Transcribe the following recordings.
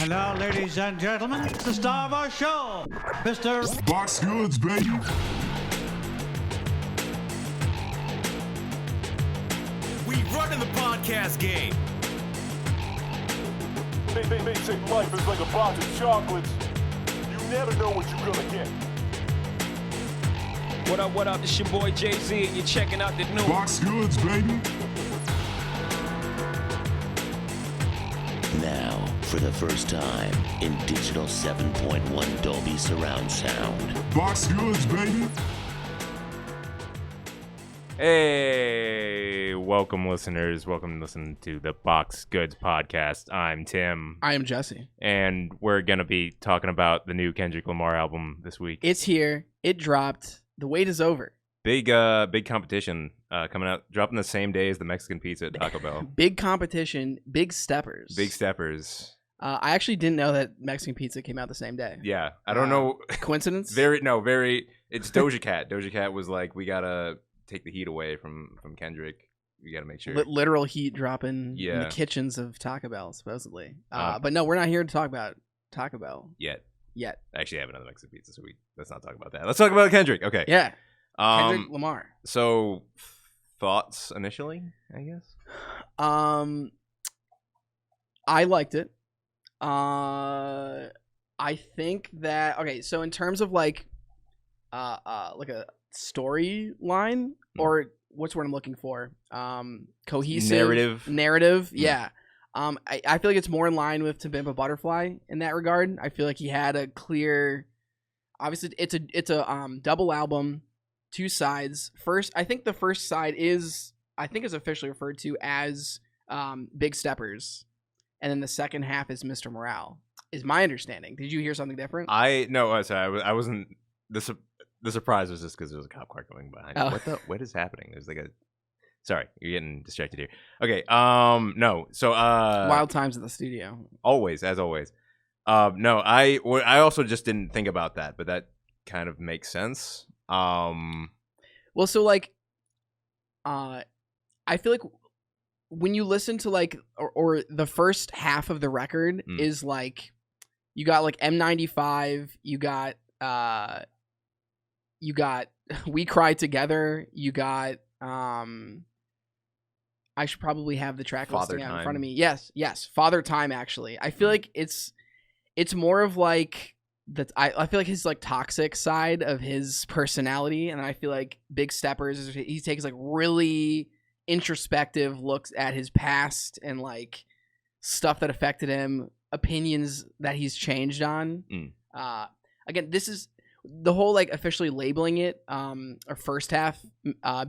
And now, ladies and gentlemen, it's the star of our show, Mr. Box Goods, baby. We run in the podcast game. Basic life is like a box of chocolates. You never know what you're gonna get. What up? It's your boy Jay-Z, and you're checking out the new Box Goods, baby. Now, for the first time in digital 7.1 Dolby surround sound. Box Goods, baby. Hey, welcome listeners. Welcome to listen to the Box Goods podcast. I'm Tim. I am Jesse. And we're going to be talking about the new Kendrick Lamar album this week. It's here. It dropped. The wait is over. Big competition coming out, dropping the same day as the Mexican pizza at Taco Bell. Big competition. Big steppers. Big steppers. I actually didn't know that Mexican pizza came out the same day. Yeah. I don't know. Coincidence? It's Doja Cat. Doja Cat was like, we got to take the heat away from Kendrick. We got to make sure. Literal heat dropping in the Yeah. kitchens of Taco Bell, supposedly. But no, we're not here to talk about Taco Bell Yet. yet. I actually have another Mexican pizza, so let's not talk about that. Let's talk about Kendrick. Okay. Yeah. Kendrick Lamar. So, thoughts initially, I guess? I liked it. I think that so in terms of like a storyline or what's what I'm looking for, cohesive narrative. Yeah. I feel like it's more in line with To Pimp a Butterfly in that regard. I feel like he had a clear. Obviously, it's a double album, two sides. I think the first side is officially referred to as Big Steppers, and then the second half is Mr. Morale. Is my understanding. Did you hear something different? Sorry, I wasn't. The surprise was just because there was a cop car going behind. Oh. What is happening? There's like a. Sorry, you're getting distracted here. Okay. No. So. Wild times at the studio. Always, as always. No, I also just didn't think about that, but that kind of makes sense. Well, so like, I feel like when you listen to like, or the first half of the record is like, you got like M95, you got We Cry Together, you got I should probably have the track listing out in front of me. Yes, Father Time. Actually, I feel like it's more of like that. I feel like his like toxic side of his personality, and I feel like Big Steppers, he takes like really introspective looks at his past and like stuff that affected him, opinions that he's changed on. Again, this is the whole like officially labeling it or first half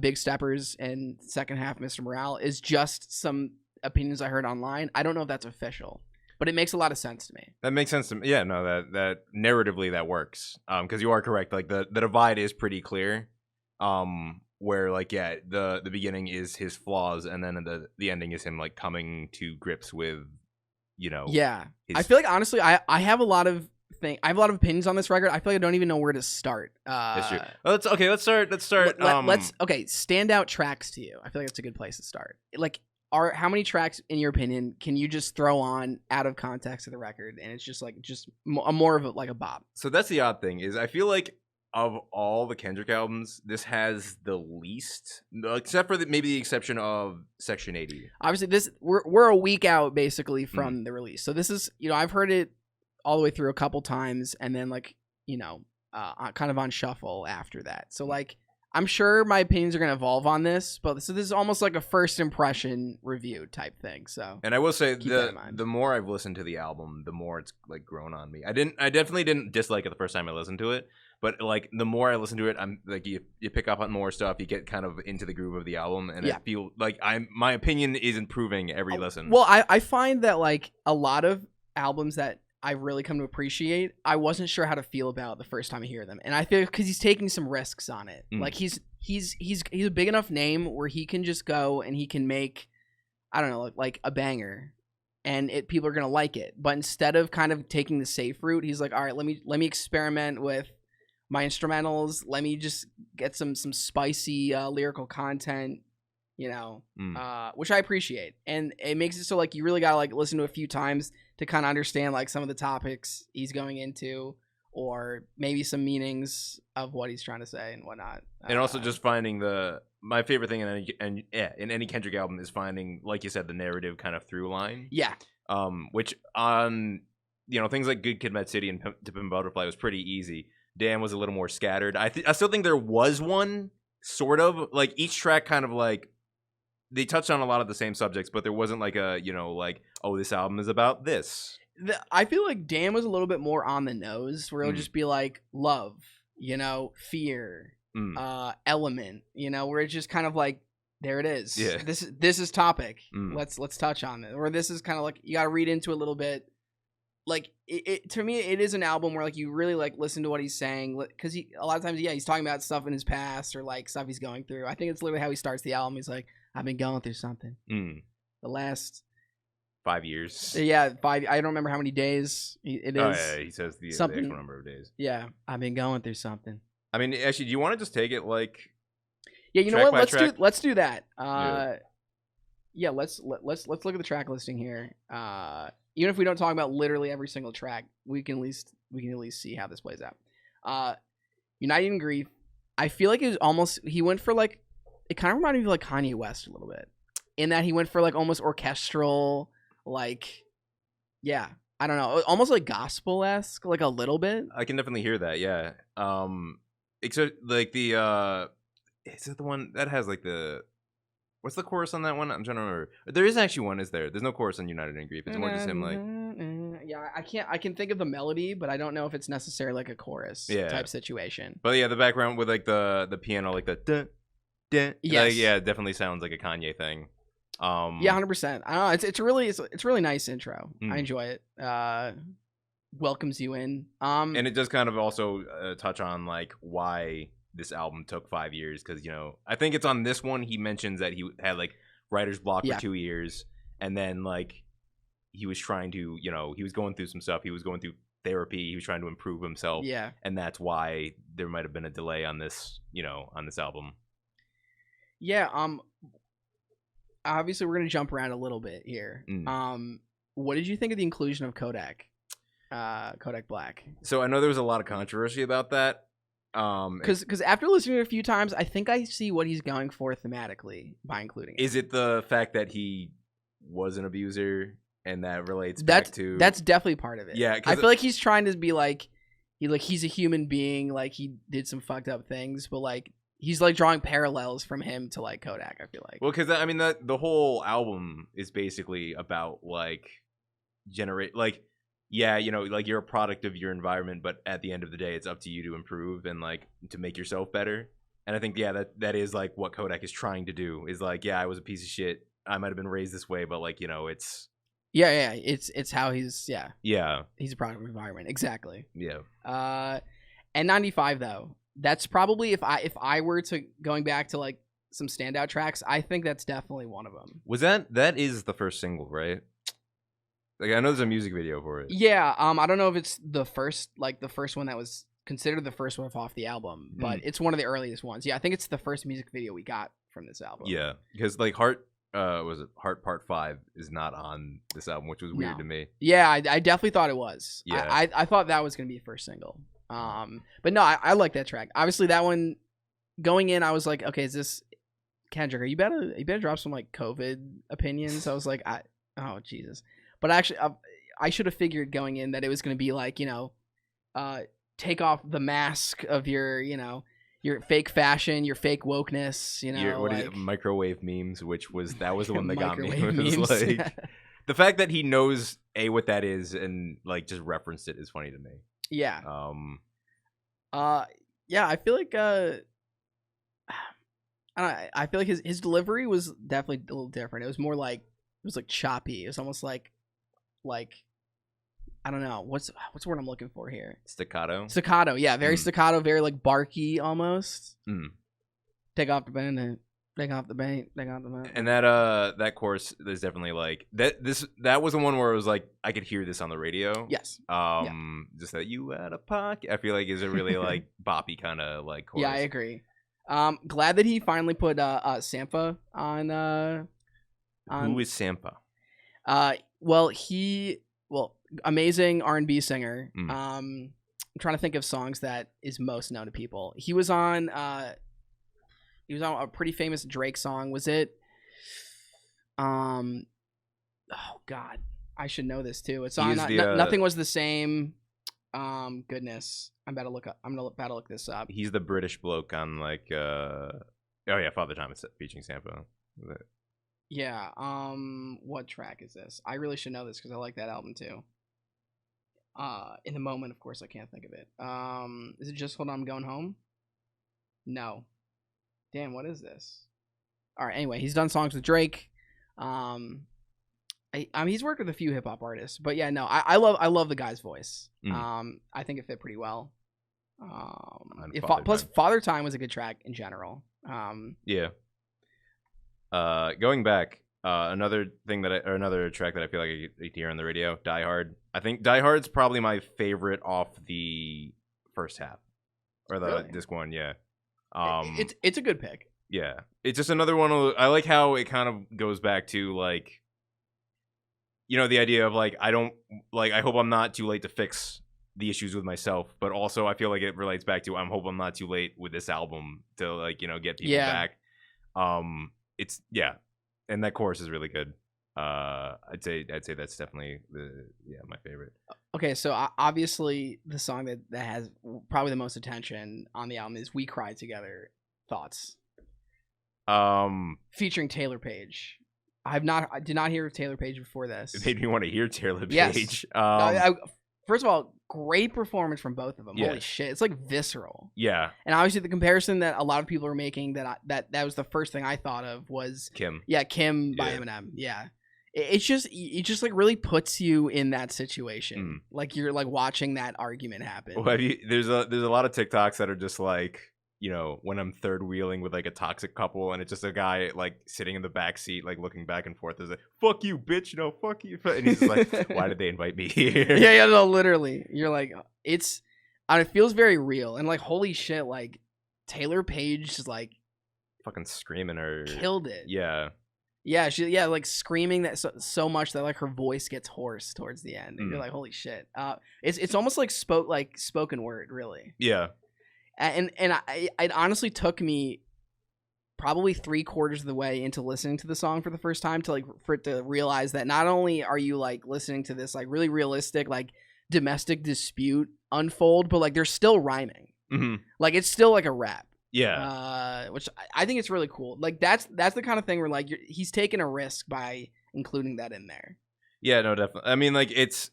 Big Steppers and second half Mr. Morale is just some opinions I heard online. I don't know if that's official, but it makes a lot of sense to me. That makes sense to me. Yeah, no, that narratively that works. Because you are correct. Like the divide is pretty clear. Where like the beginning is his flaws, and then the ending is him like coming to grips with, Yeah, I feel like honestly, I have a lot of opinions on this record. I feel like I don't even know where to start. That's true. Let's start. Let's standout tracks to you. I feel like that's a good place to start. Like, how many tracks in your opinion can you just throw on out of context of the record and it's just more of a bop? So that's the odd thing is I feel like of all the Kendrick albums, this has the least, except for maybe the exception of Section 80. Obviously, we're a week out basically from the release, so this is I've heard it all the way through a couple times, and then kind of on shuffle after that. So like, I'm sure my opinions are gonna evolve on this, but this is almost like a first impression review type thing. So, and I will say the more I've listened to the album, the more it's like grown on me. I definitely didn't dislike it the first time I listened to it, but like the more I listen to it, I'm like you pick up on more stuff, you get kind of into the groove of the album, and I feel like my opinion is improving every listen. Well, I find that like a lot of albums that I really come to appreciate, I wasn't sure how to feel about the first time I hear them, and I feel because he's taking some risks on it. Like he's a big enough name where he can just go and he can make, I don't know, like a banger, and people are gonna like it. But instead of kind of taking the safe route, he's like, all right, let me experiment with my instrumentals. Let me just get some spicy lyrical content. you know, which I appreciate. And it makes it so like you really gotta like listen to a few times to kind of understand like some of the topics he's going into, or maybe some meanings of what he's trying to say and whatnot. And also just finding my favorite thing in any Kendrick album is finding, like you said, the narrative kind of through line. Yeah. Which on, you know, things like Good Kid, Mad City and To Pimp a Butterfly was pretty easy. Damn was a little more scattered. I still think there was one sort of like each track kind of like they touched on a lot of the same subjects, but there wasn't like a, you know, like, oh, this album is about this. I feel like Damn was a little bit more on the nose, where it'll just be like love, you know, fear, element, you know, where it's just kind of like, there it is. Yeah. This is topic. Let's touch on it. Or this is kind of like you got to read into it a little bit. Like it to me, it is an album where like you really like listen to what he's saying, because a lot of times, he's talking about stuff in his past or like stuff he's going through. I think it's literally how he starts the album. He's like, I've been going through something. The last 5 years. Yeah, 5. I don't remember how many days it is. Oh yeah, he says the actual number of days. Yeah, I've been going through something. I mean, actually, do you want to just take it like? Yeah, you know what? Let's do that. Yeah, let's look at the track listing here. Even if we don't talk about literally every single track, we can at least see how this plays out. United in Grief. I feel like it was almost, he went for like, it kind of reminded me of like Kanye West a little bit, in that he went for like almost orchestral, like, yeah, I don't know, almost like gospel-esque, like a little bit. I can definitely hear that. Yeah. Except like the is it the one that has like the, what's the chorus on that one? I'm trying to remember. There is actually one. Is there? There's no chorus on United in Grief. It's more just him like. Yeah, I can think of the melody, but I don't know if it's necessarily like a chorus type situation. But yeah, the background with like the piano, like the dun, dun, yes. Like, yeah, it definitely sounds like a Kanye thing. Yeah, 100%. I don't know. It's a really nice intro. I enjoy it. Welcomes you in. And it does kind of also touch on like why this album took 5 years, because, you know, I think it's on this one he mentions that he had like writer's block for 2 years, and then like he was trying to, you know, he was going through some stuff, he was going through therapy, he was trying to improve himself, and that's why there might have been a delay on this, you know, on this album. Obviously we're gonna jump around a little bit here. What did you think of the inclusion of Kodak Black? So I know there was a lot of controversy about that. Because after listening to it a few times, I think I see what he's going for thematically by including it. Is it the fact that he was an abuser and that relates back to? That's definitely part of it. Yeah, I feel like he's trying to be like, he's a human being, like he did some fucked up things, but like he's like drawing parallels from him to like Kodak. I feel like. Well, because I mean the whole album is basically about like yeah, you know, like you're a product of your environment, but at the end of the day, it's up to you to improve and like to make yourself better. And I think, yeah, that is like what Kodak is trying to do, is like, yeah, I was a piece of shit. I might have been raised this way, but like, you know, it's. Yeah. It's how he's, Yeah. He's a product of environment. Exactly. Yeah. And 95 though, that's probably, if I were to going back to like some standout tracks, I think that's definitely one of them. Was that is the first single, right? Like, I know there's a music video for it. Yeah, I don't know if it's the first one that was considered the first one off the album, but it's one of the earliest ones. Yeah, I think it's the first music video we got from this album. Yeah, because like Heart Part 5 is not on this album, which was weird to me. Yeah, I definitely thought it was. Yeah. I thought that was gonna be the first single. But no, I like that track. Obviously, that one going in, I was like, okay, is this Kendrick? Are you better drop some like COVID opinions? I was like, oh Jesus. But actually, I should have figured going in that it was going to be like, you know, take off the mask of your, you know, your fake fashion, your fake wokeness, you know. What is it? Microwave memes, that was the one that got me. It was like, the fact that he knows what that is and like just referenced it is funny to me. Yeah. Yeah, I feel like I feel like his delivery was definitely a little different. It was more like, it was like choppy. It was almost like I don't know, what's the word I'm looking for here? Staccato, yeah, very staccato, very like barky almost. Take off the band and take off the band, take off the band. And that chorus is definitely like that was the one where it was like I could hear this on the radio. Yes. Just that you out of pocket, I feel like is a really like boppy kind of like chorus. Yeah, I agree. Glad that he finally put Sampha on. Who is Sampha? Well, amazing R&B singer. Mm. I'm trying to think of songs that is most known to people. He was on a pretty famous Drake song. Was it? Oh God, I should know this too. It's on Nothing Was the Same. Goodness, I'm about to look this up. He's the British bloke on like Father Time. It's featuring Sampha. Yeah. What track is this? I really should know this because I like that album too. In the moment, of course, I can't think of it. Is it just Hold On, I'm Going Home? No. Damn, what is this? All right. Anyway, he's done songs with Drake. He's worked with a few hip hop artists, but yeah, no, I love the guy's voice. I think it fit pretty well. Plus, Father Time was a good track in general. Yeah. Going back, another track that I feel like I get to hear on the radio, Die Hard. I think Die Hard's probably my favorite off the first half, or the disc one. Yeah. It's a good pick. Yeah, it's just another one. I like how it kind of goes back to like, the idea of like I hope I'm not too late to fix the issues with myself, but also I feel like it relates back to I hope I'm not too late with this album to like get people back. It's and that chorus is really good. I'd say that's definitely my favorite. Okay, so obviously the song that has probably the most attention on the album is "We Cried Together." Thoughts? Featuring Taylor Page. I did not hear of Taylor Page before this. It made me want to hear Taylor Page. Yes. First of all, great performance from both of them. Holy shit, it's like visceral. Yeah. And obviously the comparison that a lot of people are making that was the first thing I thought of was Kim. Yeah, Kim by Eminem. Yeah. It just like really puts you in that situation. Like you're like watching that argument happen. Well, there's a lot of TikToks that are just like, when I'm third wheeling with like a toxic couple and it's just a guy like sitting in the back seat, like looking back and forth, is like, fuck you, bitch, fuck you. And he's like, why did they invite me here? Yeah, no, literally. You're like, it feels very real. And like, holy shit, like Taylor Page is like fucking screaming her. Killed it. Yeah. Yeah, like screaming that so much that like her voice gets hoarse towards the end. And you're like, holy shit. It's almost like spoken word, really. Yeah. And it honestly took me probably 3/4 of the way into listening to the song for the first time for it to realize that not only are you like listening to this like really realistic like domestic dispute unfold, but like they're still rhyming. Like it's still like a rap. Yeah. Which I think it's really cool. Like that's the kind of thing where like he's taking a risk by including that in there. Yeah, no, definitely. I mean, like it's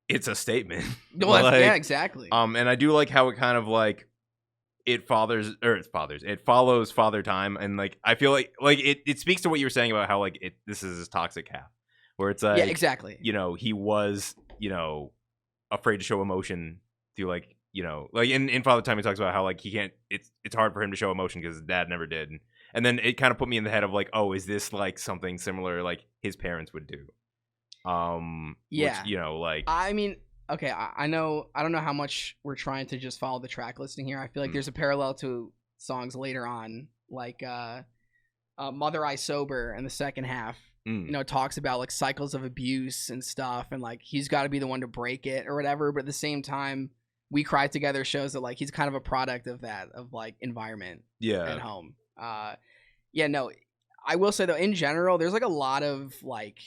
a statement. Well, yeah, exactly. And I do like how it kind of like it follows Father Time, and like I feel like it speaks to what you were saying about how like this is his toxic half, where it's like exactly. He was afraid to show emotion through like like in Father Time he talks about how like he can't. It's hard for him to show emotion because his dad never did, and then it kind of put me in the head of like, oh, is this like something similar like his parents would do? Yeah. Which, like I mean. Okay, I don't know how much we're trying to just follow the track listing here. I feel like there's a parallel to songs later on, like Mother I Sober in the second half. Talks about like cycles of abuse and stuff, and like he's got to be the one to break it or whatever. But at the same time, We Cry Together shows that like he's kind of a product of that, of like environment at home. No, I will say though, in general, there's like a lot of like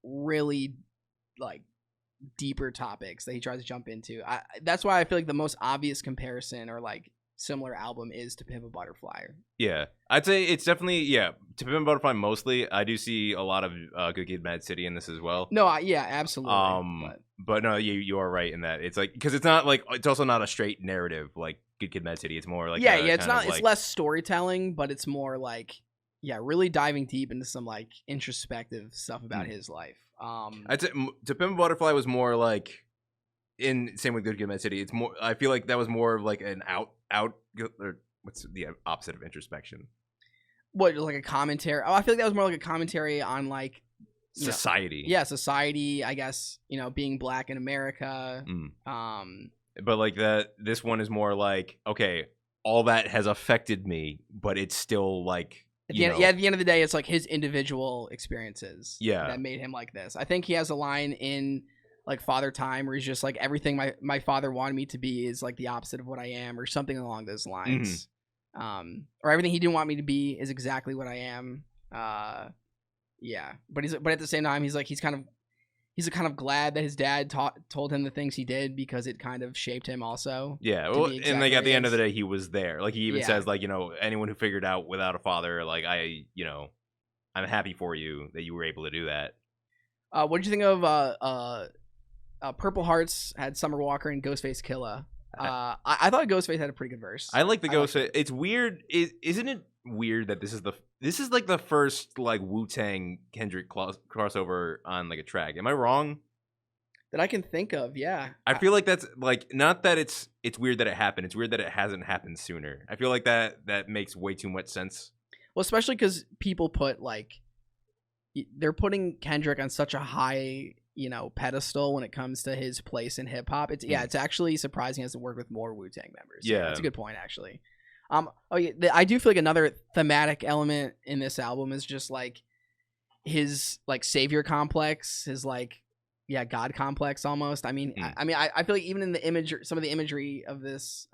really like deeper topiks that he tries to jump into. That's why I feel like the most obvious comparison or like similar album is To Pimp a Butterfly. Yeah, I'd say it's definitely To Pimp a Butterfly mostly. I do see a lot of Good Kid, Mad City in this as well. No, absolutely. But no, you are right in that it's like because it's not like it's also not a straight narrative like Good Kid, Mad City. It's more like it's not. It's less storytelling, but it's more like really diving deep into some like introspective stuff about his life. I'd say To Pimp a Butterfly was more like same with Good Kid, Mad City. It's more. I feel like that was more of like an out or what's the opposite of introspection? What, like a commentary? Oh, I feel like that was more like a commentary on like society. Society. I guess being black in America. But like this one is more like okay. all that has affected me, but it's still like at the end of the day, it's like his individual experiences that made him like this. I think he has a line in like Father Time where he's just like, everything my father wanted me to be is like the opposite of what I am, or something along those lines. Or everything he didn't want me to be is exactly what I am. But at the same time, he's kind of glad that his dad told him the things he did, because it kind of shaped him also. Yeah, well, and like at the end of the day, he was there. Like he even says, like, anyone who figured out without a father, like I'm happy for you that you were able to do that. What did you think of Purple Hearts had Summer Walker and Ghostface Killah? I thought Ghostface had a pretty good verse. I like the Ghostface. It's weird. Isn't it weird that this is like the first like Wu-Tang Kendrick crossover on like a track? Am I wrong? That I can think of, yeah. I feel like that's like, not that it's weird that it happened. It's weird that it hasn't happened sooner. I feel like that makes way too much sense. Well, especially because people they're putting Kendrick on such a high pedestal when it comes to his place in hip hop. It's actually surprising he has to work with more Wu-Tang members. Yeah, that's a good point actually. I do feel like another thematic element in this album is just like his like savior complex, his like God complex almost. I mean, I feel like even in the image, some of the imagery of this,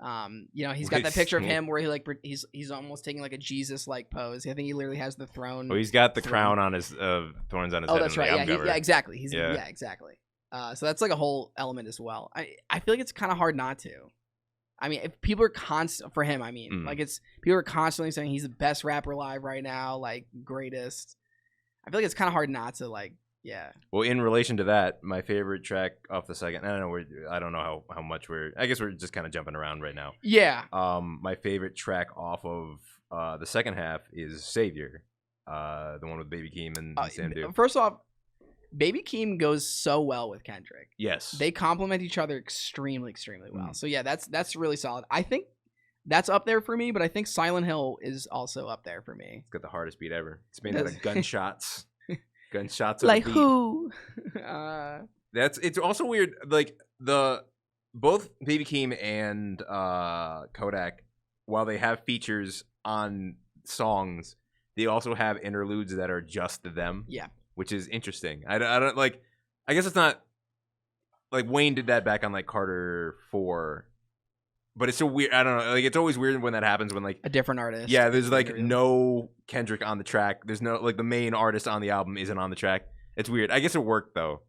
he's got that picture of him where he's almost taking like a Jesus like pose. I think he literally has the throne. Oh, he's got the crown on his thorns on his head. Oh, that's right. Yeah, exactly. Exactly. So that's like a whole element as well. I feel like it's kind of hard not to. I mean, if people are for him, people are constantly saying he's the best rapper alive right now, like greatest. I feel like it's kind of hard not to like. Yeah. Well, in relation to that, my favorite track off the second, I don't know how much I guess we're just kind of jumping around right now. Yeah. My favorite track off of the second half is Savior, the one with Baby Keem and Sam Duke. First off, Baby Keem goes so well with Kendrick. Yes. They complement each other extremely, extremely well. So yeah, that's really solid. I think that's up there for me, but I think Silent Hill is also up there for me. It's got the hardest beat ever. It's made out of gunshots. Gunshots like who? It's also weird. Like both Baby Keem and Kodak, while they have features on songs, they also have interludes that are just them. Yeah, which is interesting. I don't like. I guess it's not like Wayne did that back on like Carter 4. But it's so weird. I don't know. Like, it's always weird when that happens, when like a different artist. Yeah, there's like no Kendrick on the track. There's no like the main artist on the album isn't on the track. It's weird. I guess it worked though.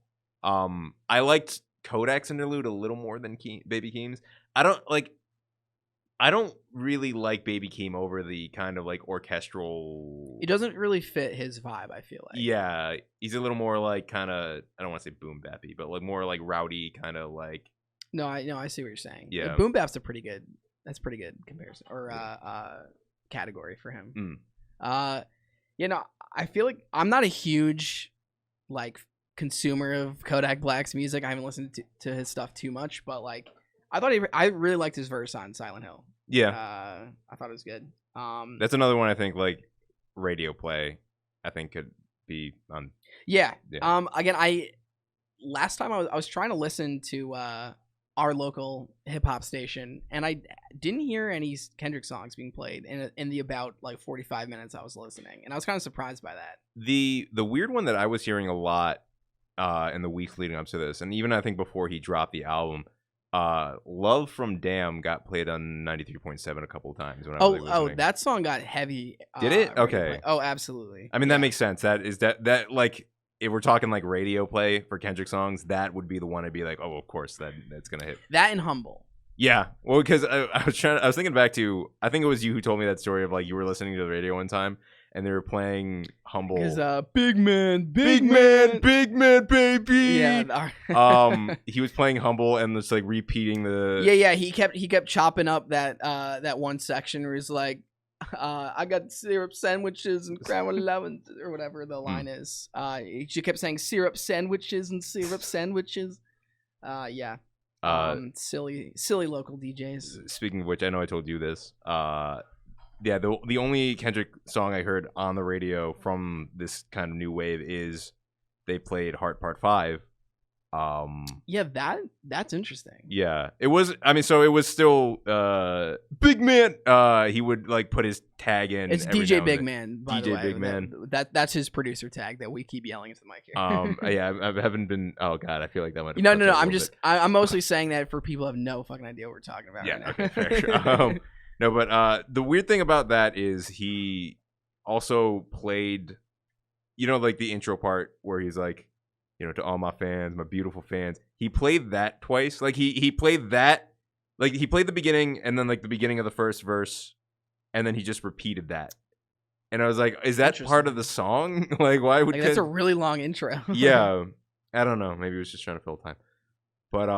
I liked Kodak's interlude a little more than Baby Keem's. I don't really like Baby Keem over the kind of like orchestral. It doesn't really fit his vibe, I feel like. Yeah, he's a little more like kind of, I don't want to say boom bappy, but like more like rowdy kind of like. No, I see what you're saying. Yeah, boom bap's pretty good comparison or category for him. I feel like I'm not a huge like consumer of Kodak Black's music. I haven't listened to his stuff too much, but like I really liked his verse on Silent Hill. Yeah, I thought it was good. That's another one I think like radio play. I think could be on. Yeah. Again, last time I was trying to listen to our local hip hop station, and I didn't hear any Kendrick songs being played in the about like 45 minutes I was listening, and I was kind of surprised by that. The weird one that I was hearing a lot in the weeks leading up to this, and even I think before he dropped the album, Love from Damn got played on 93.7 a couple of times when I was listening. That song got heavy. Did it? Okay. Oh, absolutely. I mean, that makes sense. That like, if we're talking like radio play for Kendrick songs, that would be the one I'd be like, oh, of course that's gonna hit. That and Humble. Yeah, well, because I was thinking back to, I think it was you who told me that story of like you were listening to the radio one time and they were playing Humble. His big man, baby. Yeah. He was playing Humble and just like repeating the. Yeah. He kept chopping up that one section where he's like, I got syrup sandwiches and crab 11 or whatever the line is. She kept saying syrup sandwiches and syrup sandwiches. Yeah. Silly local DJs. Speaking of which, I know I told you this. Yeah, the only Kendrick song I heard on the radio from this kind of new wave is they played Heart Part 5, Yeah, that's interesting. Yeah, it was. I mean, so it was still Big Man. He would like put his tag in. It's every DJ now Big and Man. By the DJ way. Big Man. That's his producer tag that we keep yelling into the mic here. Yeah, I haven't been. Oh God, I feel like that might. No. I'm mostly saying that for people who have no fucking idea what we're talking about. Yeah. Right now. Okay. Fair. Sure. No, but the weird thing about that is he also played, like the intro part where he's like, to all my fans, my beautiful fans. He played that twice. Like he played that, like he played the beginning and then like the beginning of the first verse, and then he just repeated that. And I was like, is that part of the song? Like, why would that's a really long intro? Yeah, I don't know. Maybe he was just trying to fill time. But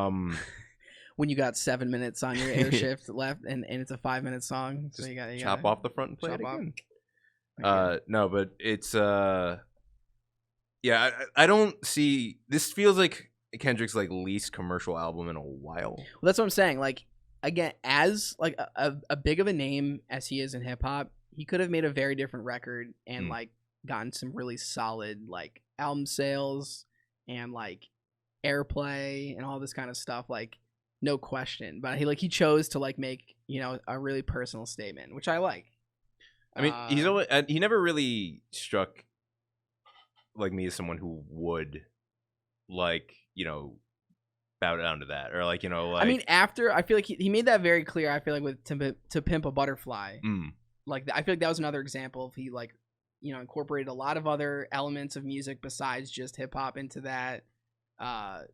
when you got 7 minutes on your air shift left, and it's a 5-minute song, so you got chop off the front and play it again. Okay. No, but it's yeah, I don't see. This feels like Kendrick's like least commercial album in a while. Well, that's what I'm saying. Like, again, as like a big of a name as he is in hip hop, he could have made a very different record and like gotten some really solid like album sales and like airplay and all this kind of stuff. Like, no question. But he chose to like make a really personal statement, which I like. I mean, he never really struck like me as someone who would like bow down to that, or like like. I mean, after I feel like he made that very clear. I feel like with To Pimp a Butterfly, like I feel like that was another example of he like incorporated a lot of other elements of music besides just hip hop into that.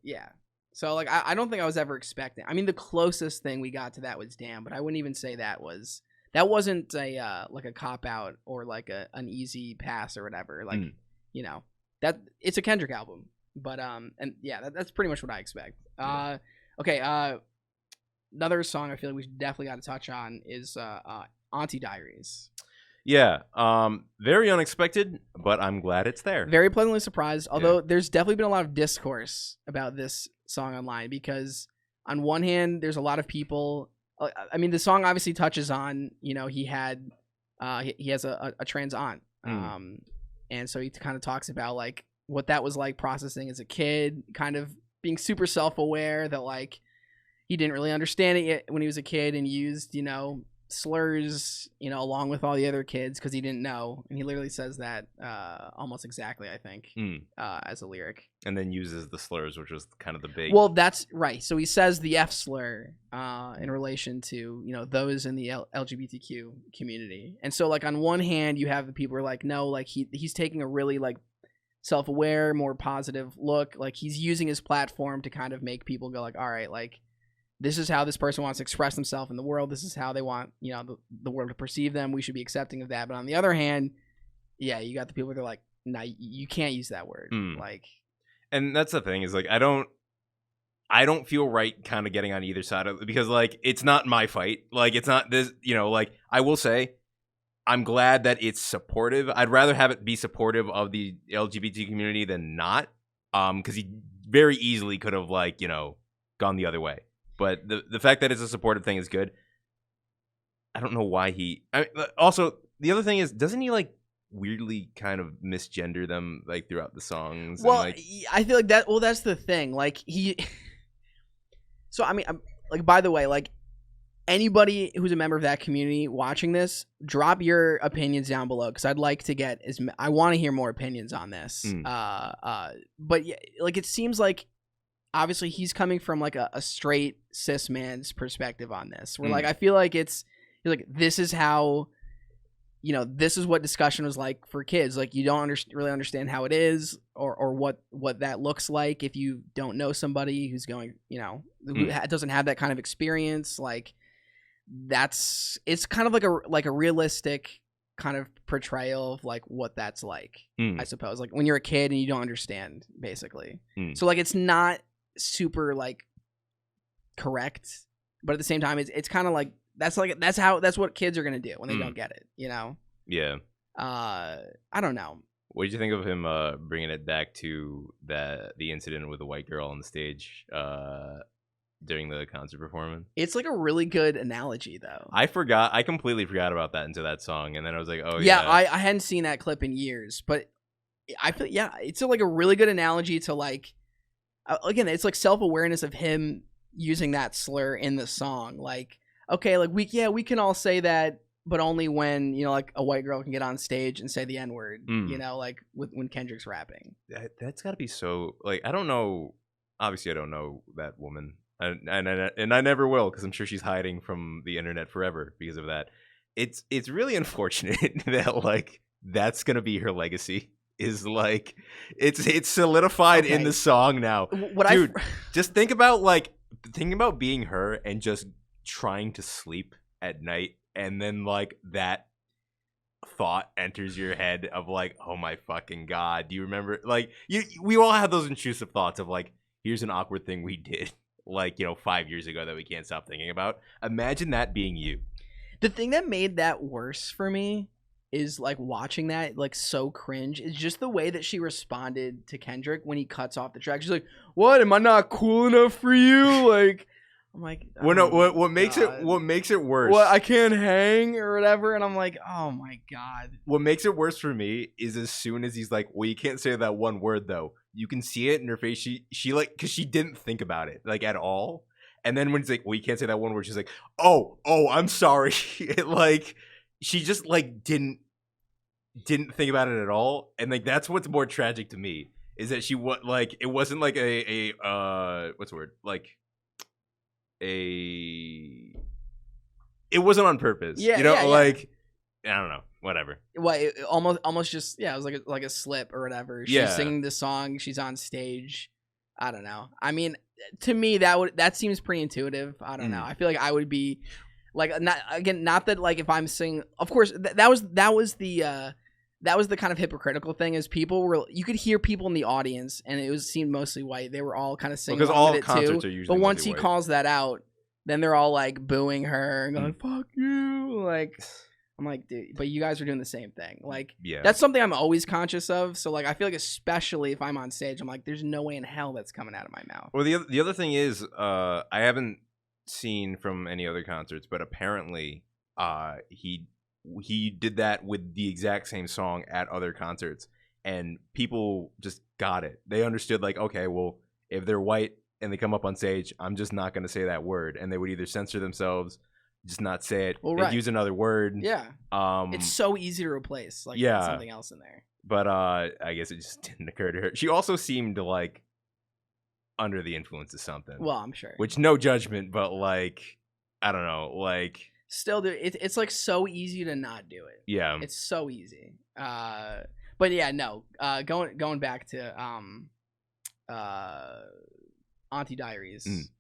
Yeah. So like I don't think I was ever expecting. I mean, the closest thing we got to that was Damn, but I wouldn't even say that wasn't a like a cop out or like an easy pass or whatever. Like that it's a Kendrick album, but and yeah, that's pretty much what I expect. Okay, another song I feel like we definitely got to touch on is Auntie Diaries. Yeah, very unexpected, but I'm glad it's there. Very pleasantly surprised, although there's definitely been a lot of discourse about this song online because on one hand, there's a lot of people. I mean, the song obviously touches on, he had, he has a trans aunt, and so he kind of talks about like what that was like processing as a kid, kind of being super self-aware that like he didn't really understand it yet when he was a kid and used, slurs, along with all the other kids because he didn't know, and he literally says that almost exactly, I think, as a lyric. And then uses the slurs, which was kind of the big. Well, that's right. So he says the F slur in relation to those in the LGBTQ community, and so like on one hand you have the people who are like, no, like he's taking a really like self-aware, more positive look, like he's using his platform to kind of make people go like, all right, like. This is how this person wants to express themselves in the world. This is how they want, the world to perceive them. We should be accepting of that. But on the other hand, yeah, you got the people that are like, nah, you can't use that word. Like, and that's the thing is like, I don't feel right kind of getting on either side of it because like, it's not my fight. Like, it's not this, like I will say, I'm glad that it's supportive. I'd rather have it be supportive of the LGBT community than not. Cause he very easily could have like, gone the other way. But the fact that it's a supportive thing is good. I don't know why also, the other thing is, doesn't he like weirdly kind of misgender them like throughout the songs? Well, and, like, I feel like that. Well, that's the thing. Like So I mean, like by the way, like anybody who's a member of that community watching this, drop your opinions down below because I'd like to get I want to hear more opinions on this. But yeah, like it seems like. Obviously, he's coming from like a straight cis man's perspective on this. Where like I feel like it's like this is how, this is what discussion was like for kids. Like you don't really understand how it is or what that looks like if you don't know somebody who's going, who doesn't have that kind of experience. Like it's kind of like a realistic kind of portrayal of like what that's like. I suppose like when you're a kid and you don't understand basically. So like it's not super like correct, but at the same time it's kind of like that's what kids are gonna do when they don't get it, Yeah. I don't know. What did you think of him bringing it back to the incident with the white girl on the stage during the concert performance? It's like a really good analogy though. I completely forgot about that into that song, and then I was like, oh yeah. I hadn't seen that clip in years, but I feel it's like a really good analogy to like again, it's like self-awareness of him using that slur in the song. Like, okay, like we can all say that, but only when, you know, like a white girl can get on stage and say the N-word, you know, like when Kendrick's rapping. That's got to be so, like, I don't know. Obviously, I don't know that woman. And I never will, because I'm sure she's hiding from the internet forever because of that. It's really unfortunate that, like, that's going to be her legacy. Is like, it's solidified in the song now. Dude, just think about being her and just trying to sleep at night, and then like that thought enters your head of like, oh my fucking god, do you remember? Like, we all have those intrusive thoughts of like, here's an awkward thing we did like, you know, 5 years ago that we can't stop thinking about. Imagine that being you. The thing that made that worse for me is like watching that, like, so cringe, is just the way that she responded to Kendrick when he cuts off the track. She's like, what, am I not cool enough for you? Like, I'm like, oh, well, no, what makes it worse, what, I can't hang or whatever, and I'm like, oh my god. What makes it worse for me is as soon as he's like, well, you can't say that one word though, you can see it in her face, she like, because she didn't think about it like at all, and then when he's like, well, you can't say that one word, she's like, oh I'm sorry. Like, she just like didn't think about it at all, and like that's what's more tragic to me, is that it wasn't like a what's the word, like it wasn't on purpose. You know, like, I don't know, whatever. Well, it almost just, it was like a slip or whatever. She's singing the song, she's on stage. I don't know. I mean, to me that seems pretty intuitive. I don't know. I feel like I would be like, not that like if I'm singing, of course that was the kind of hypocritical thing, is you could hear people in the audience, and it seemed mostly white. They were all kind of singing along with it too. Are usually, but once he calls that out, then they're all like booing her and going, fuck you. Like, I'm like, dude, but you guys are doing the same thing. Like, that's something I'm always conscious of. So like, I feel like especially if I'm on stage, I'm like, there's no way in hell that's coming out of my mouth. Well, the other thing is, I haven't seen from any other concerts, but apparently he did that with the exact same song at other concerts, and people just got it. They understood, like, okay, well, if they're white and they come up on stage, I'm just not going to say that word, and they would either censor themselves, just not say it, they'd use another word. It's so easy to replace like something else in there. But I guess it just didn't occur to her. She also seemed like under the influence of something. Well, I'm sure. Which, no judgment, but like, I don't know, like, still, dude, it's like so easy to not do it. Yeah, it's so easy. But yeah, no. Going back to Auntie Diaries.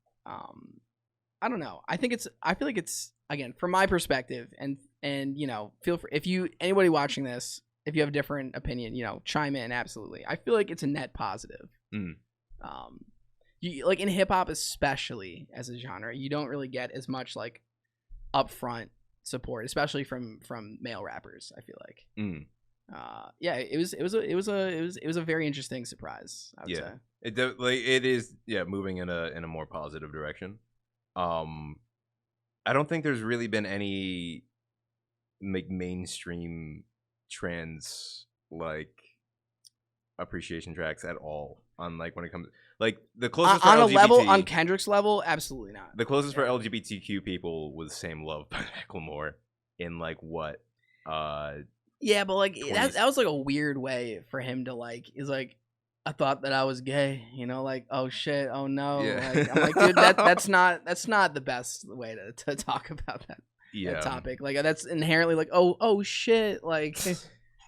I don't know. I feel like it's, again, from my perspective, and you know, feel free, if anybody watching this, if you have a different opinion, you know, chime in. Absolutely. I feel like it's a net positive. You, like in hip hop, especially as a genre, you don't really get as much like upfront support, especially from male rappers. I feel like, it was a very interesting surprise, I would say. It is moving in a more positive direction. I don't think there's really been any like mainstream trans like appreciation tracks at all on like when it comes like the closest on for a LGBT, level, on Kendrick's level, absolutely not. The closest for LGBTQ people was Same Love by Macklemore in like what yeah, but like that was like a weird way for him to like, is like, I thought that I was gay, you know, like, oh shit, oh no. Like, I'm like, dude, that's not the best way to talk about that topic. Like, that's inherently like, oh shit, like,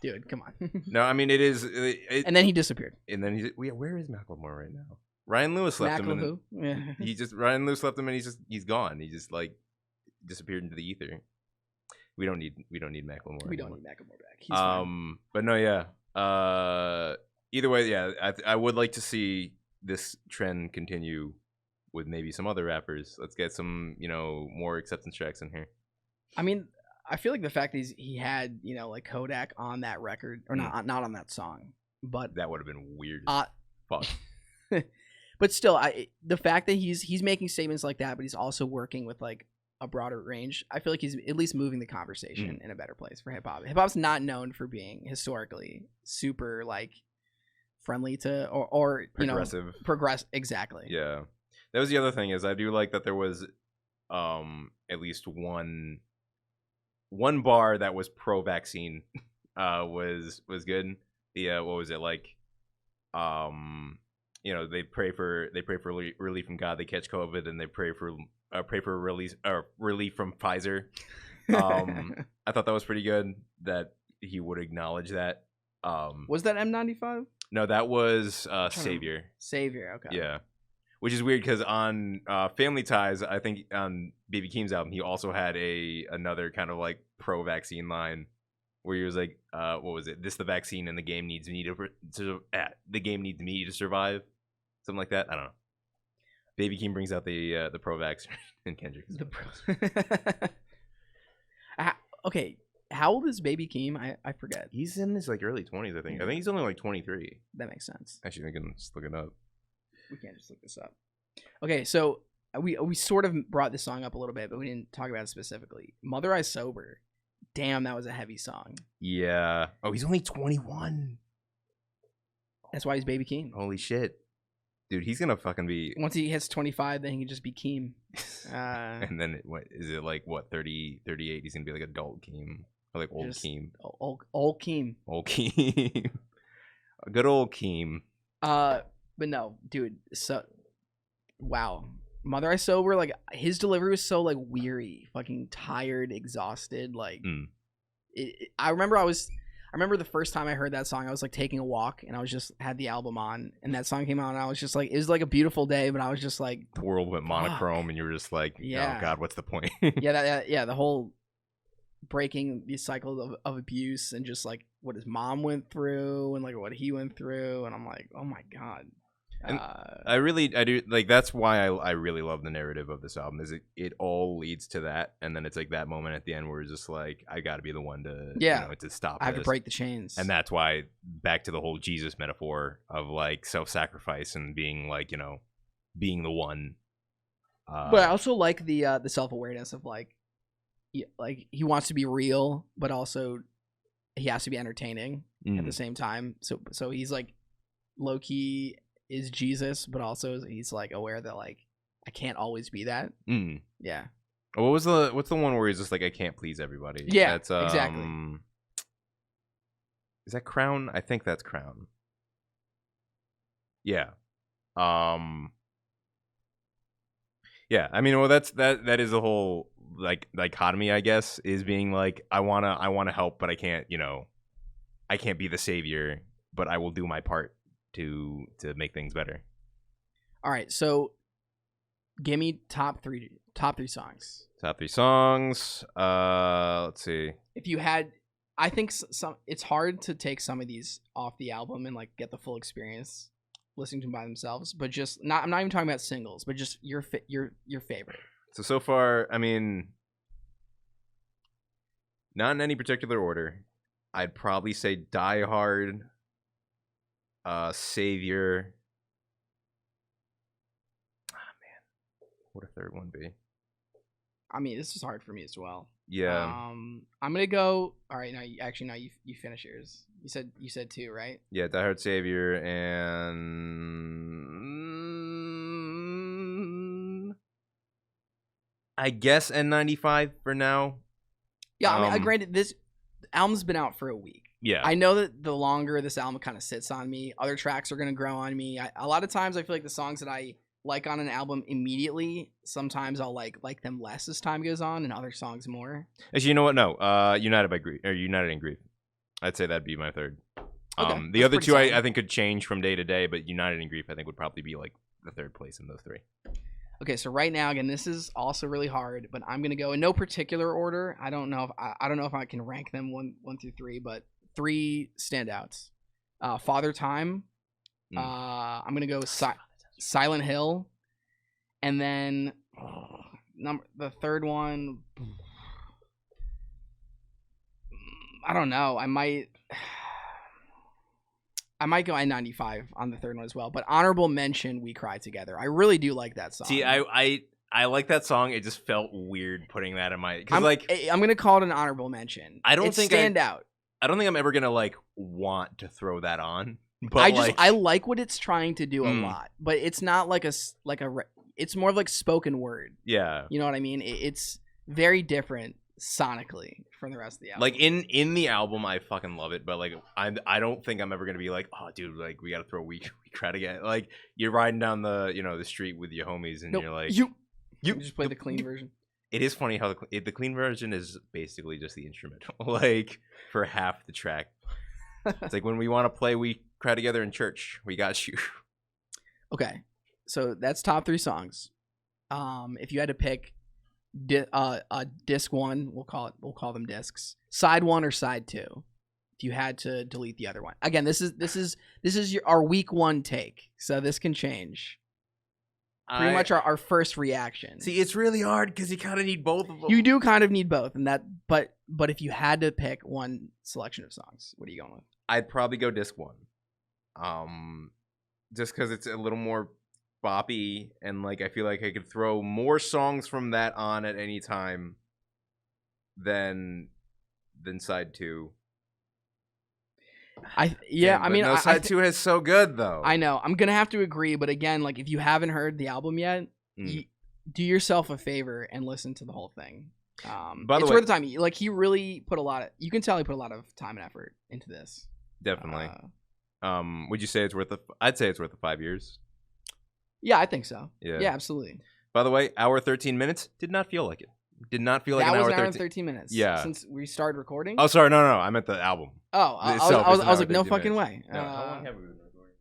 dude, come on. No, I mean, it is. And then he disappeared. And then where is Macklemore right now? Ryan Lewis left him. Ryan Lewis left him, and he's gone. He just like disappeared into the ether. We don't need Macklemore. We don't need Macklemore back. He's fine. But no, yeah. Either way, yeah, I would like to see this trend continue with maybe some other rappers. Let's get some, you know, more acceptance tracks in here. I mean, I feel like the fact that he had, you know, like Kodak on that record, or not on that song, but that would have been weird. Fuck. But still, the fact that he's making statements like that, but he's also working with like a broader range, I feel like he's at least moving the conversation in a better place for hip hop. Hip hop's not known for being historically super like friendly to or Progressive. progress exactly. Yeah, that was the other thing is I do like that there was at least one bar that was pro-vaccine was good. The what was it like? They pray for relief from God. They catch COVID and they pray for relief from Pfizer. I thought that was pretty good that he would acknowledge that. Was that M95? No, that was Savior. Savior, okay. Yeah, which is weird because on Family Ties, I think on Baby Keem's album, he also had another kind of like pro-vaccine line where he was like, "What was it? This the vaccine, and the game needs me the game needs me to survive." Something like that. I don't know. Baby Keem brings out the pro-vax and Kendrick. Okay, how old is Baby Keem? I forget. He's in his like early 20s, I think. Yeah. I think he's only like 23. That makes sense. Actually, I can just look it up. We can't just look this up. Okay, so we sort of brought this song up a little bit, but we didn't talk about it specifically. Mother I Sober. Damn, that was a heavy song. Yeah. Oh, he's only 21. That's why he's Baby Keem. Holy shit. Dude, he's gonna fucking be. Once he hits 25, then he can just be Keem. And then is it like what 30, 38? He's gonna be like adult Keem or like old Keem. Old Keem. Old Keem. A good old Keem. But no, dude. So, wow. Mother I Sober, like his delivery was so like weary, fucking tired, exhausted. Like, I remember the first time I heard that song, I was like taking a walk and I was just had the album on and that song came out and I was just like, it was like a beautiful day, but I was just like, the world went monochrome and you were just like, yeah. Oh God, what's the point? yeah, the whole breaking these cycles of abuse and just like what his mom went through and like what he went through. And I'm like, oh my God. And I do like that's why I really love the narrative of this album is it all leads to that and then it's like that moment at the end where it's just like I got to be the one to to stop I have to break the chains. And that's why back to the whole Jesus metaphor of like self-sacrifice and being like being the one. But I also like the self-awareness of like he wants to be real but also he has to be entertaining at the same time. So he's like low key is Jesus, but also he's like aware that like I can't always be that. Yeah. What's the one where he's just like I can't please everybody? Yeah, that's exactly. Is that Crown? I think that's Crown. Yeah. Yeah. I mean, well, that is the whole like dichotomy, I guess, is being like I wanna help, but I can't. I can't be the savior, but I will do my part to make things better. All right, so give me top three songs. Top 3 songs. Let's see. If you had, I think some. It's hard to take some of these off the album and like get the full experience listening to them by themselves. But just not. I'm not even talking about singles, but just your favorite. So far, I mean, not in any particular order. I'd probably say Die Hard. Savior. Ah, man, what a third one be? I mean, this is hard for me as well. Yeah. I'm gonna go. All right, no, you finish yours. You said 2, right? Yeah, Die Hard, Savior, and I guess N95 for now. Yeah, I mean, granted, this album's been out for a week. Yeah. I know that the longer this album kind of sits on me, other tracks are going to grow on me. A lot of times I feel like the songs that I like on an album immediately, sometimes I'll like them less as time goes on and other songs more. Actually, you know what? No. United in Grief. I'd say that'd be my third. Okay, the other two I think could change from day to day, but United in Grief I think would probably be like the third place in those 3. Okay, so right now, again, this is also really hard, but I'm gonna go in no particular order. I don't know if I can rank them 1 through 3, but 3 standouts. Father Time. I'm gonna go Silent Hill, and then the third one. I don't know. I might go N95 on the third one as well, but honorable mention We Cry Together. I really do like that song. See, I like that song. It just felt weird putting that in my I'm gonna call it an honorable mention. I don't it's think stand out. I don't think I'm ever gonna like want to throw that on. But I like what it's trying to do a lot, but it's not like it's more of like spoken word. Yeah. You know what I mean? It's very different sonically from the rest of the album. Like in the album, I fucking love it, but like I don't think I'm ever gonna be like, oh dude, like we gotta throw We Cry Together. Like you're riding down the the street with your homies and you're like you just play the clean version. It is funny how the clean version is basically just the instrumental, like for half the track. It's like when we want to play We Cry Together in church, we got you. Okay, so that's top 3 songs. If you had to pick disc 1, we'll call them discs. Side 1 or side 2. If you had to delete the other one. Again, this is our week 1 take, so this can change. Pretty much our first reaction. See, it's really hard because you kind of need both of them. You do kind of need both, and that. But if you had to pick one selection of songs, what are you going with? I'd probably go disc 1. Just because it's a little more boppy, and like I feel like I could throw more songs from that on at any time than side 2. Side 2 is so good though. I know. I'm gonna have to agree, but again, like if you haven't heard the album yet, do yourself a favor and listen to the whole thing. By the way, worth the time. Like he really put a lot of. You can tell he put a lot of time and effort into this. Definitely. Would you say it's worth I'd say it's worth the 5 years. Yeah, I think so. Yeah, absolutely. By the way, hour 13 minutes did not feel like it. Did not feel like that an was hour an hour and 13 minutes. Yeah, since we started recording. Oh, sorry, no, I meant the album. Oh, I was like, no fucking way. No, how long have we been